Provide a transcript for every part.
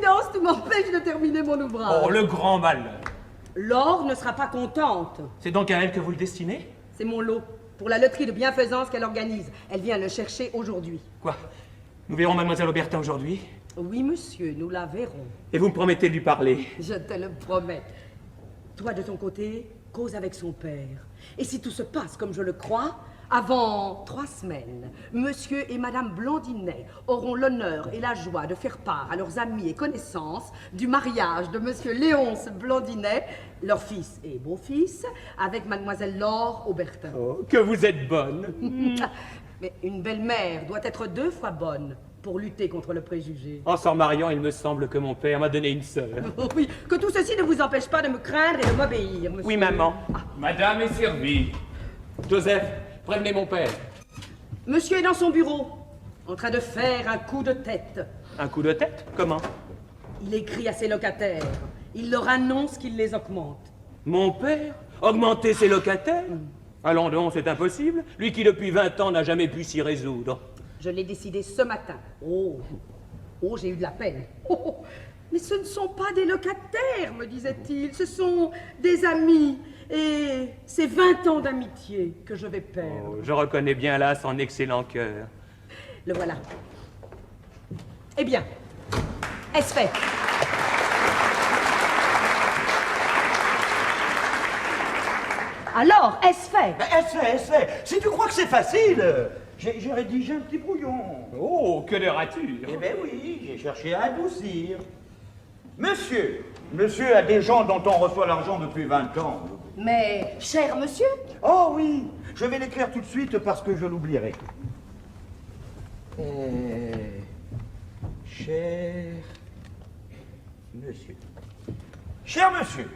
imprudence, tu m'empêches de terminer mon ouvrage. Oh, le grand malheur. Laure ne sera pas contente. C'est donc à elle que vous le destinez? C'est mon lot, pour la loterie de bienfaisance qu'elle organise. Elle vient le chercher aujourd'hui. Quoi? Nous verrons Mademoiselle Aubertin aujourd'hui? Oui, monsieur, nous la verrons. Et vous me promettez de lui parler? Je te le promets. Toi, de ton côté, cause avec son père. Et si tout se passe comme je le crois, avant 3 semaines, monsieur et madame Blondinet auront l'honneur et la joie de faire part à leurs amis et connaissances du mariage de monsieur Léonce Blondinet, leur fils et beau-fils, avec mademoiselle Laure Aubertin. Oh, que vous êtes bonne. Mais une belle-mère doit être 2 fois bonne pour lutter contre le préjugé. En s'en mariant, il me semble que mon père m'a donné une sœur. Oui, que tout ceci ne vous empêche pas de me craindre et de m'obéir, monsieur. Oui, maman. Madame est servie. Joseph, prévenez mon père. Monsieur est dans son bureau, en train de faire un coup de tête. Un coup de tête? Comment? Il écrit à ses locataires. Il leur annonce qu'il les augmente. Mon père? Augmenter ses locataires? Allons donc, c'est impossible. Lui qui depuis 20 ans n'a jamais pu s'y résoudre. Je l'ai décidé ce matin. Oh, j'ai eu de la peine. Oh, mais ce ne sont pas des locataires, me disait-il. Ce sont des amis. Et c'est 20 ans d'amitié que je vais perdre. Oh, je reconnais bien là son excellent cœur. Le voilà. Eh bien, est-ce fait? Alors, est-ce fait? Ben, essaie. Si tu crois que c'est facile, j'ai rédigé un petit brouillon. Oh, que de ratures! Eh ben oui, j'ai cherché à adoucir. Monsieur a des gens dont on reçoit l'argent depuis 20 ans. Mais, cher monsieur, Oh oui, je vais l'écrire tout de suite parce que je l'oublierai. Cher monsieur. Cher monsieur,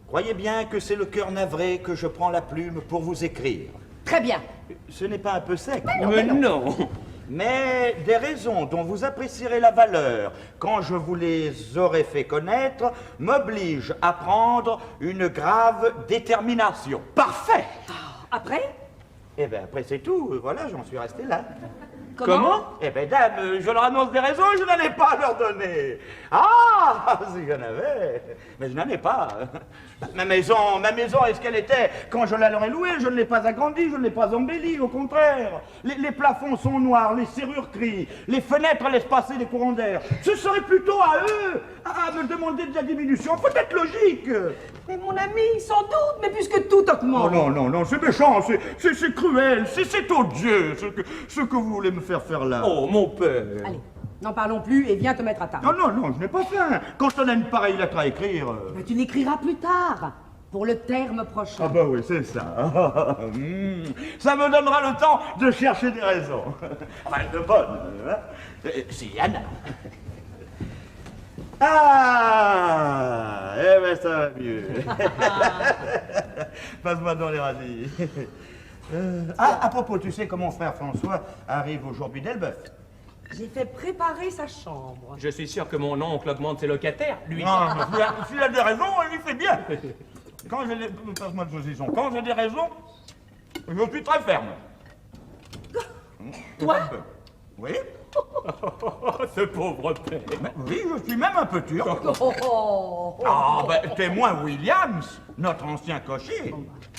croyez bien que c'est le cœur navré que je prends la plume pour vous écrire. très bien. Ce n'est pas un peu sec. Mais non! Mais des raisons dont vous apprécierez la valeur quand je vous les aurai fait connaître m'obligent à prendre une grave détermination. Parfait! Après? Eh bien, après c'est tout, voilà, j'en suis resté là. Comment? Eh bien, dame, je leur annonce des raisons, je n'en ai pas à leur donner. Ah, si j'en avais, mais je n'en ai pas. Ma maison, est-ce qu'elle était quand je la leur ai louée? Je ne l'ai pas agrandie, je ne l'ai pas embellie, au contraire. Les plafonds sont noirs, les serrures crient, les fenêtres laissent passer des courants d'air. Ce serait plutôt à eux à me demander de la diminution, peut-être logique. Mais mon ami, sans doute, mais puisque tout augmente. Oh non, c'est méchant, c'est cruel, c'est odieux ce que vous voulez me faire là. Oh, mon père! Allez, n'en parlons plus et viens te mettre à table. Non, je n'ai pas faim. Quand je te donne une pareille lettre à écrire... Mais tu l'écriras plus tard, pour le terme prochain. Ah bah oui, c'est ça. Ça me donnera le temps de chercher des raisons. Enfin, de bonnes. Hein. Si, Anna. Ah, eh ben ça va mieux. Passe-moi dans les radis. À propos, tu sais que mon frère François arrive aujourd'hui d'Elbeuf. J'ai fait préparer sa chambre. Je suis sûr que mon oncle augmente ses locataires, lui. Non, s'il a des raisons, il fait bien. Quand j'ai des... Passe-moi de saucisson. Quand j'ai des raisons, je suis très ferme. Toi? Oui. Ce pauvre père. Oui, je suis même un peu turc. Oh. Ah, ben, témoin Williams, notre ancien cocher.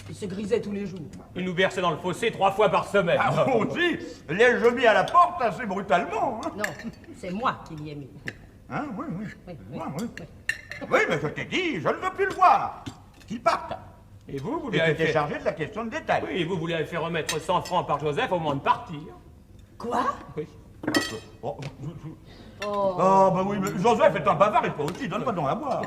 Il se grisait tous les jours. Il nous versait dans le fossé 3 fois par semaine. Ah, aussi, les mis à la porte assez brutalement. Hein, Non, c'est moi qui l'y ai mis. hein oui. Oui. Oui, mais je t'ai dit, je ne veux plus le voir. Qu'il parte. Et vous Et lui avez tu t'es fait... chargé de la question de détail. Oui, vous lui avez fait remettre 100 francs par Joseph au moment de partir. Quoi? Oui. Oh, bah oui, mais Joseph est un bavard et toi aussi, donne-moi donc à boire.